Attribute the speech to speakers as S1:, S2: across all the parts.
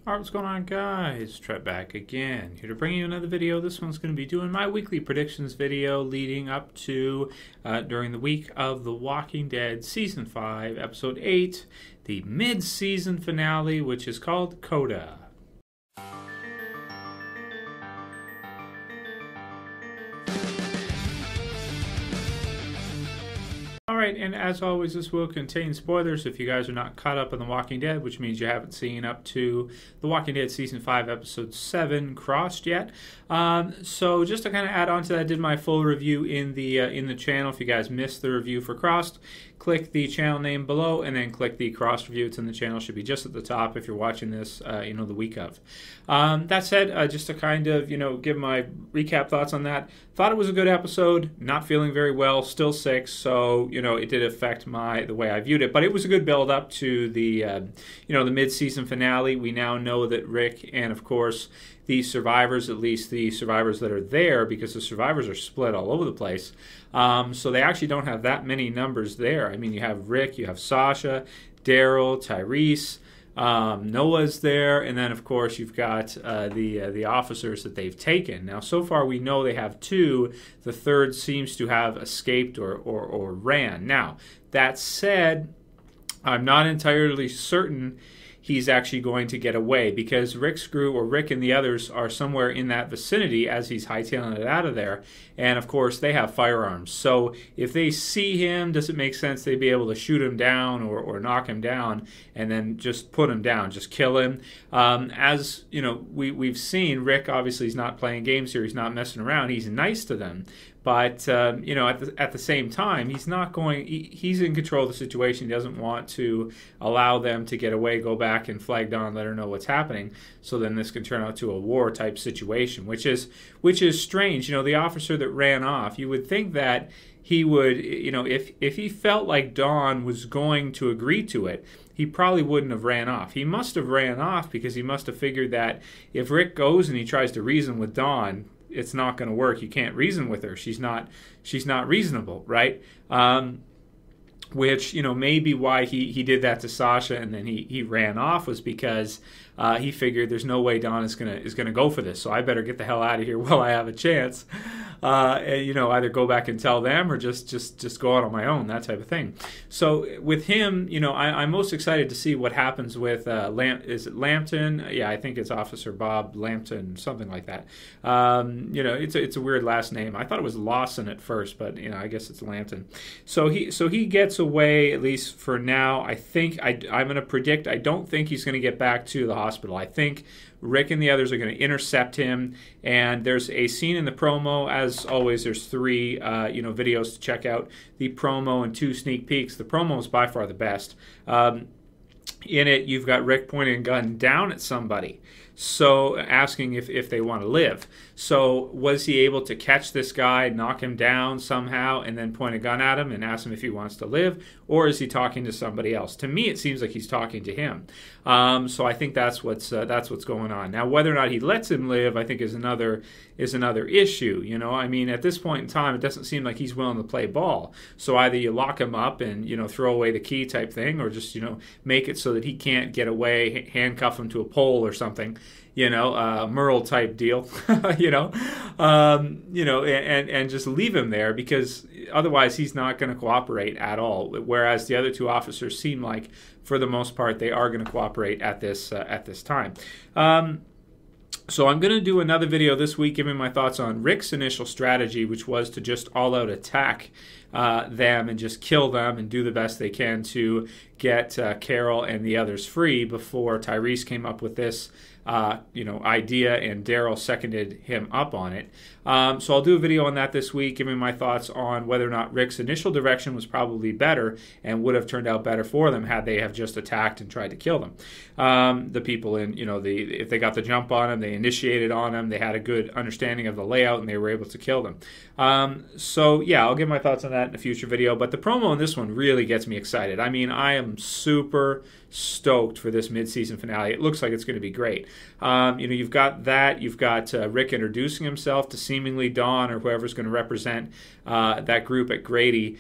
S1: Alright, what's going on, guys? Trev back again, here to bring you another video. This one's going to be doing my weekly predictions video leading up to during the week of The Walking Dead Season 5, Episode 8, the mid-season finale, which is called Coda. Alright, and as always, this will contain spoilers if you guys are not caught up on The Walking Dead, which means you haven't seen up to The Walking Dead Season 5, Episode 7, Crossed yet. So just to kind of add on to that, I did my full review in the channel. If you guys missed the review for Crossed, click the channel name below and then click the Crossed review. It's in the channel. It should be just at the top if you're watching this, the week of. That said, just to kind of, give my recap thoughts on that. Thought it was a good episode. Not feeling very well. Still sick. So, it did affect the way I viewed it. But it was a good build up to the, the mid-season finale. We now know that Rick and, of course, the survivors, at least the survivors that are there, because the survivors are split all over the place. So they actually don't have that many numbers there. I mean, you have Rick, you have Sasha, Daryl, Tyrese, Noah's there, and then of course you've got the officers that they've taken. Now, so far we know they have two. The third seems to have escaped or ran. Now, that said, I'm not entirely certain he's actually going to get away, because Rick and the others are somewhere in that vicinity as he's hightailing it out of there. And of course, they have firearms. So if they see him, does it make sense they'd be able to shoot him down or knock him down and then just put him down, just kill him? As we've seen, Rick obviously is not playing games here. He's not messing around. He's nice to them. But, at the same time, he's not going, he's in control of the situation. He doesn't want to allow them to get away, go back and flag Dawn, let her know what's happening. So then this can turn out to a war type situation, which is strange. The officer that ran off, you would think that he would, if he felt like Dawn was going to agree to it, he probably wouldn't have ran off. He must have ran off because he must have figured that if Rick goes and he tries to reason with Dawn, it's not going to work. You can't reason with her. She's not reasonable, right? Which, may be why he did that to Sasha and then he ran off, was because he figured there's no way Dawn is gonna go for this. So I better get the hell out of here while I have a chance. And, either go back and tell them or just go out on my own, that type of thing. So with him, I'm most excited to see what happens with is it Lampton? Yeah, I think it's Officer Bob Lampton, something like that. It's a weird last name. I thought it was Lawson at first, but I guess it's Lampton. So he gets away, at least for now. I think I'm going to predict. I don't think he's going to get back to the hospital. I think Rick and the others are going to intercept him, and there's a scene in the promo. As always, there's three videos to check out: the promo and two sneak peeks. The promo is by far the best. In it, you've got Rick pointing a gun down at somebody, so asking if they want to live. So was he able to catch this guy, knock him down somehow, and then point a gun at him and ask him if he wants to live, or is he talking to somebody else? To me, it seems like he's talking to him. So I think that's what's going on. Now, whether or not he lets him live, I think is another issue. I mean, at this point in time, it doesn't seem like he's willing to play ball. So either you lock him up and throw away the key type thing, or just make it so that he can't get away, handcuff him to a pole or something. Merle type deal, and just leave him there, because otherwise he's not going to cooperate at all. Whereas the other two officers seem like, for the most part, they are going to cooperate at this time. So I'm going to do another video this week giving my thoughts on Rick's initial strategy, which was to just all-out attack them and just kill them and do the best they can to get Carol and the others free before Tyrese came up with this idea, and Daryl seconded him up on it. So I'll do a video on that this week, giving my thoughts on whether or not Rick's initial direction was probably better and would have turned out better for them had they have just attacked and tried to kill them. The people if they got the jump on them, they initiated on them, they had a good understanding of the layout, and they were able to kill them. So yeah, I'll give my thoughts on that in a future video, but the promo in this one really gets me excited. I mean, I am super stoked for this mid-season finale. It looks like it's going to be great. You've got that. You've got Rick introducing himself to seemingly Dawn or whoever's going to represent that group at Grady,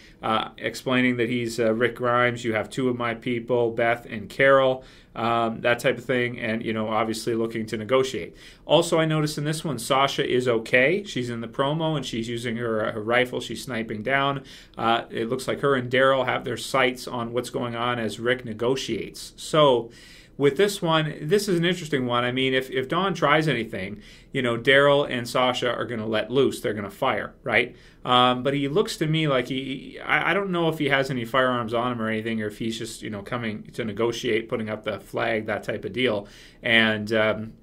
S1: explaining that he's Rick Grimes. You have two of my people, Beth and Carol. that type of thing, and obviously looking to negotiate. Also, I noticed in this one, Sasha is okay. She's in the promo and she's using her rifle. She's sniping down. It looks like her and Daryl have their sights on what's going on as Rick negotiates. So with this one, this is an interesting one. I mean, if Dawn tries anything, Daryl and Sasha are going to let loose. They're going to fire, right? But he looks to me like I don't know if he has any firearms on him or anything, or if he's just, coming to negotiate, putting up the flag, that type of deal, and,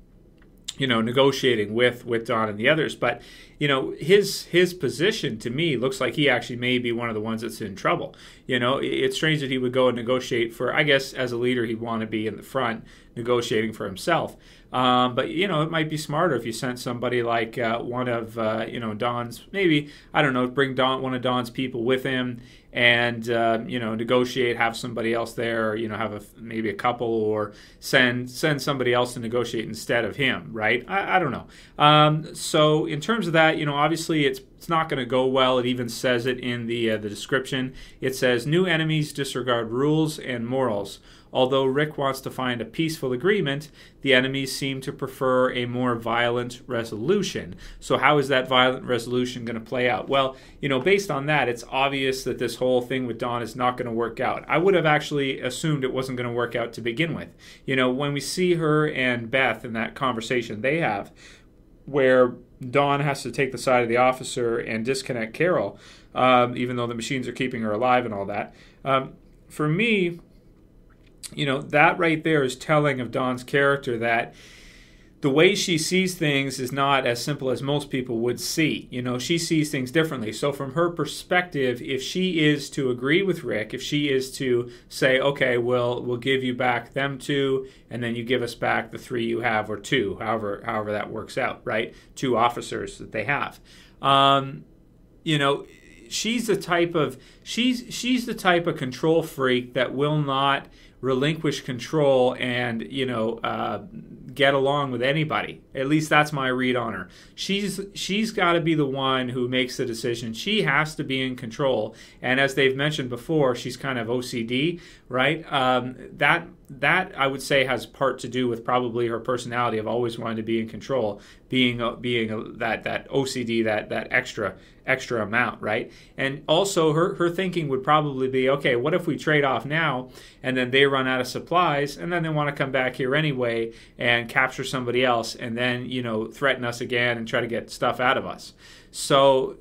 S1: negotiating with Dawn and the others. But, his position to me looks like he actually may be one of the ones that's in trouble. It's strange that he would go and negotiate for, I guess, as a leader, he'd want to be in the front negotiating for himself. But, it might be smarter if you sent somebody like one of, Dawn's, maybe, I don't know, bring one of Dawn's people with him and, negotiate, have somebody else there, or, have maybe a couple, or send somebody else to negotiate instead of him, right? I don't know. So in terms of that, obviously it's not going to go well. It even says it in the description. It says, new enemies disregard rules and morals. Although Rick wants to find a peaceful agreement, the enemies seem to prefer a more violent resolution. So how is that violent resolution going to play out? Well, based on that, it's obvious that this whole thing with Dawn is not going to work out. I would have actually assumed it wasn't going to work out to begin with. When we see her and Beth in that conversation they have, where Dawn has to take the side of the officer and disconnect Carol, even though the machines are keeping her alive and all that. For me, that right there is telling of Dawn's character, that the way she sees things is not as simple as most people would see. She sees things differently. So from her perspective, if she is to agree with Rick, if she is to say, okay, we'll give you back them two, and then you give us back the three you have, or two, however that works out, right? 2 officers that they have. She's the type of control freak that will not relinquish control and get along with anybody. At least that's my read on her. She's got to be the one who makes the decision. She has to be in control. And as they've mentioned before, she's kind of OCD, right? That I would say has part to do with probably her personality of always wanting to be in control, being that OCD, that extra amount, right? And also her thinking would probably be, okay, what if we trade off now, and then they run out of supplies, and then they want to come back here anyway and capture somebody else, and then threaten us again and try to get stuff out of us. So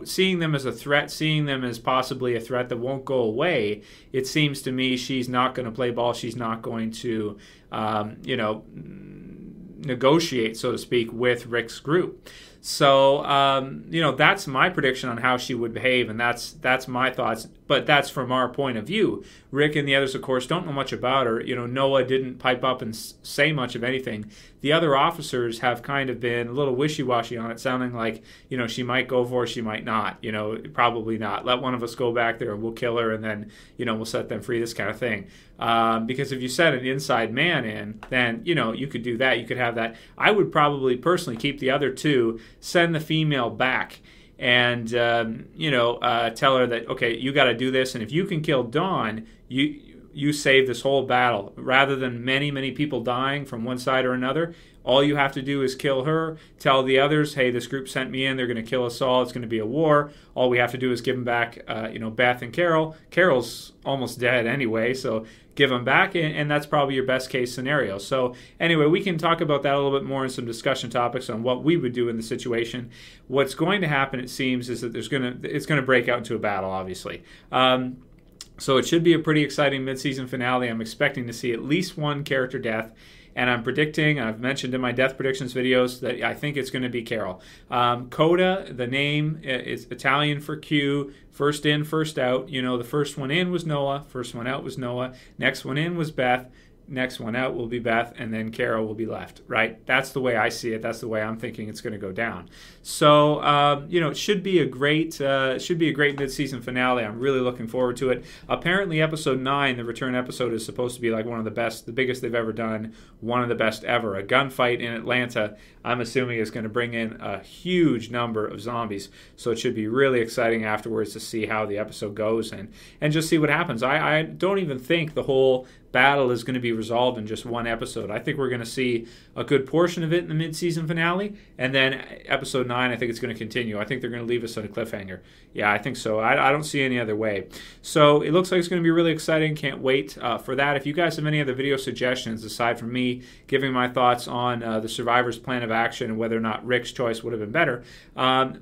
S1: seeing them as a threat, seeing them as possibly a threat that won't go away, it seems to me she's not going to play ball. She's not going to, negotiate, so to speak, with Rick's group. So, that's my prediction on how she would behave, and that's my thoughts. But that's from our point of view. Rick and the others, of course, don't know much about her. Noah didn't pipe up and say much of anything. The other officers have kind of been a little wishy-washy on it, sounding like, she might go for her, she might not. Probably not. Let one of us go back there and we'll kill her, and then, we'll set them free, this kind of thing. Because if you set an inside man in, then, you could do that. You could have that. I would probably personally keep the other 2, send the female back, and tell her that, okay, you got to do this, and if you can kill Dawn, you save this whole battle. Rather than many people dying from one side or another, all you have to do is kill her, tell the others, hey, this group sent me in, they're going to kill us all, it's going to be a war. All we have to do is give them back, Beth and Carol. Carol's almost dead anyway, so give them back, and that's probably your best case scenario. So anyway, we can talk about that a little bit more in some discussion topics on what we would do in the situation. What's going to happen, it seems, is that it's going to break out into a battle, obviously. So it should be a pretty exciting mid-season finale. I'm expecting to see at least one character death. And I'm predicting, I've mentioned in my death predictions videos, that I think it's going to be Carol. Coda, the name is Italian for Q, first in, first out. The first one in was Noah, first one out was Noah, next one in was Beth, next one out will be Beth, and then Carol will be left, right? That's the way I see it. That's the way I'm thinking it's going to go down. So, it should be a great mid-season finale. I'm really looking forward to it. Apparently, episode 9, the return episode, is supposed to be like one of the best, the biggest they've ever done, one of the best ever. A gunfight in Atlanta, I'm assuming, is going to bring in a huge number of zombies. So it should be really exciting afterwards to see how the episode goes and just see what happens. I don't even think the whole battle is going to be resolved in just one episode. I think we're going to see a good portion of it in the mid-season finale, and then episode 9, I think it's going to continue. I think they're going to leave us on a cliffhanger. Yeah, I think so. I don't see any other way. So it looks like it's going to be really exciting. Can't wait for that. If you guys have any other video suggestions, aside from me giving my thoughts on the Survivor's plan of action and whether or not Rick's choice would have been better,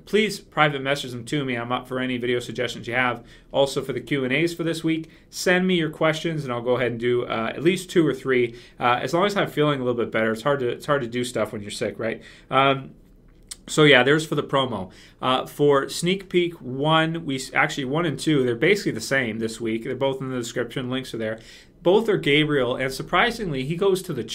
S1: please private message them to me. I'm up for any video suggestions you have. Also, for the Q&As for this week, send me your questions, and I'll go ahead and do at least 2 or 3. As long as I'm feeling a little bit better. It's hard to do stuff when you're sick, right? So yeah, there's for the promo. For sneak peek 1, actually 1 and 2, they're basically the same this week. They're both in the description. Links are there. Both are Gabriel, and surprisingly, he goes to the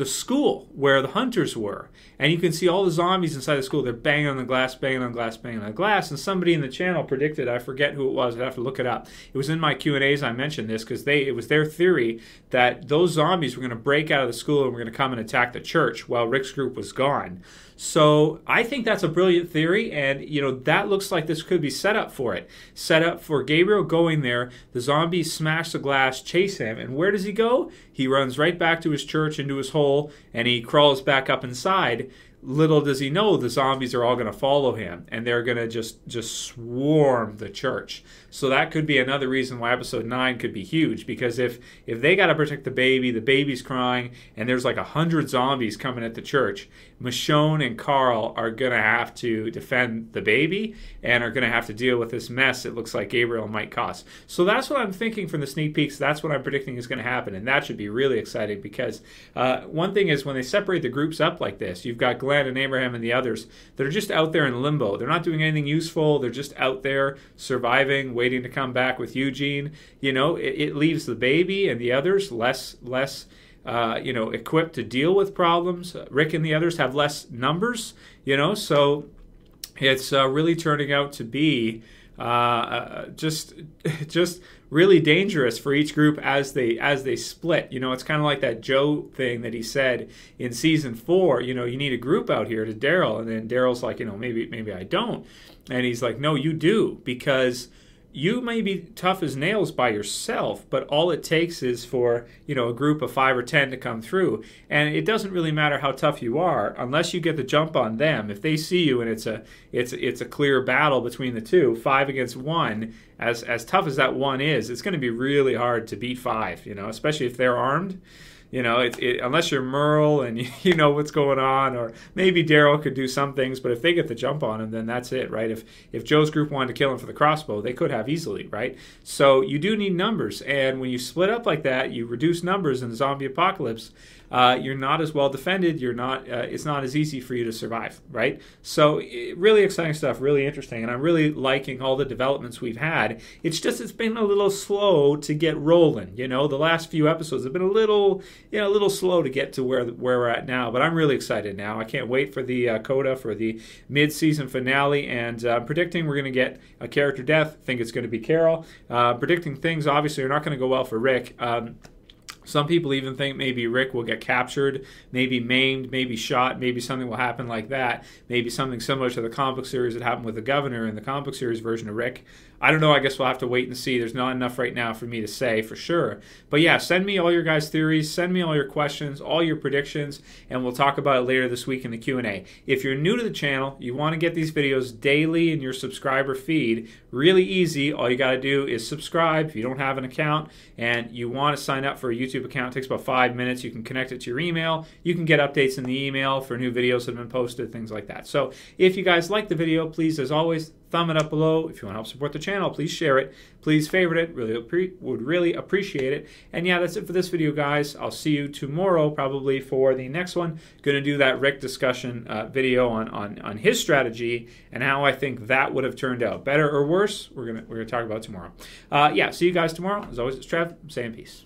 S1: school where the hunters were, and you can see all the zombies inside the school. They're banging on the glass, banging on glass, banging on glass. And somebody in the channel predicted, I forget who it was, I'd have to look it up. It was in my Q&As. I mentioned this because it was their theory that those zombies were going to break out of the school and were going to come and attack the church while Rick's group was gone. So I think that's a brilliant theory, and that looks like this could be set up for it. Set up for Gabriel going there, the zombies smash the glass, chase him, and where does he go? He runs right back to his church, into his hole, and he crawls back up inside. Little does he know the zombies are all going to follow him, and they're going to just swarm the church. So that could be another reason why episode 9 could be huge, because if they got to protect the baby's crying, and there's like 100 zombies coming at the church, Michonne and Carl are going to have to defend the baby and are going to have to deal with this mess it looks like Gabriel might cause. So that's what I'm thinking from the sneak peeks. That's what I'm predicting is going to happen, and that should be really exciting, because one thing is when they separate the groups up like this, you've got Glenn and Abraham and the others that are just out there in limbo. They're not doing anything useful. They're just out there surviving, waiting to come back with Eugene. It leaves the baby and the others less equipped to deal with problems. Rick and the others have less numbers, so it's really turning out to be just really dangerous for each group as they split. It's kind of like that Joe thing that he said in season 4. You need a group out here to Daryl, and then Daryl's like, maybe I don't, and he's like, no, you do, because you may be tough as nails by yourself, but all it takes is for a group of 5 or 10 to come through, and it doesn't really matter how tough you are unless you get the jump on them. If they see you and it's a clear battle between the two, 5 against 1, as tough as that 1 is, it's going to be really hard to beat 5. Especially if they're armed. Unless you're Merle and you know what's going on, or maybe Daryl could do some things, but if they get the jump on him, then that's it, right? If Joe's group wanted to kill him for the crossbow, they could have easily, right? So you do need numbers, and when you split up like that, you reduce numbers in the zombie apocalypse. You're not as well defended. It's not as easy for you to survive, right? So really exciting stuff, really interesting, and I'm really liking all the developments we've had. It's been a little slow to get rolling. The last few episodes have been a little slow to get to where we're at now, but I'm really excited now. I can't wait for the Coda, for the mid-season finale, and I'm predicting we're going to get a character death. I think it's going to be Carol. Predicting things obviously are not going to go well for Rick. Some people even think maybe Rick will get captured, maybe maimed, maybe shot, maybe something will happen like that. Maybe something similar to the comic book series that happened with the governor in the comic book series version of Rick. I don't know. I guess we'll have to wait and see. There's not enough right now for me to say for sure. But yeah, send me all your guys' theories. Send me all your questions, all your predictions, and we'll talk about it later this week in the Q&A. If you're new to the channel, you want to get these videos daily in your subscriber feed, really easy. All you got to do is subscribe if you don't have an account and you want to sign up for a YouTube account. It takes about 5 minutes. You can connect it to your email. You can get updates in the email for new videos that have been posted, things like that. So if you guys like the video, please, as always, thumb it up below. If you want to help support the channel, please share it. Please favorite it. Would really appreciate it. And yeah, that's it for this video, guys. I'll see you tomorrow probably for the next one. Going to do that Rick discussion video on his strategy and how I think that would have turned out. Better or worse, we're gonna talk about tomorrow. Yeah, see you guys tomorrow. As always, it's Trev. I'm saying peace.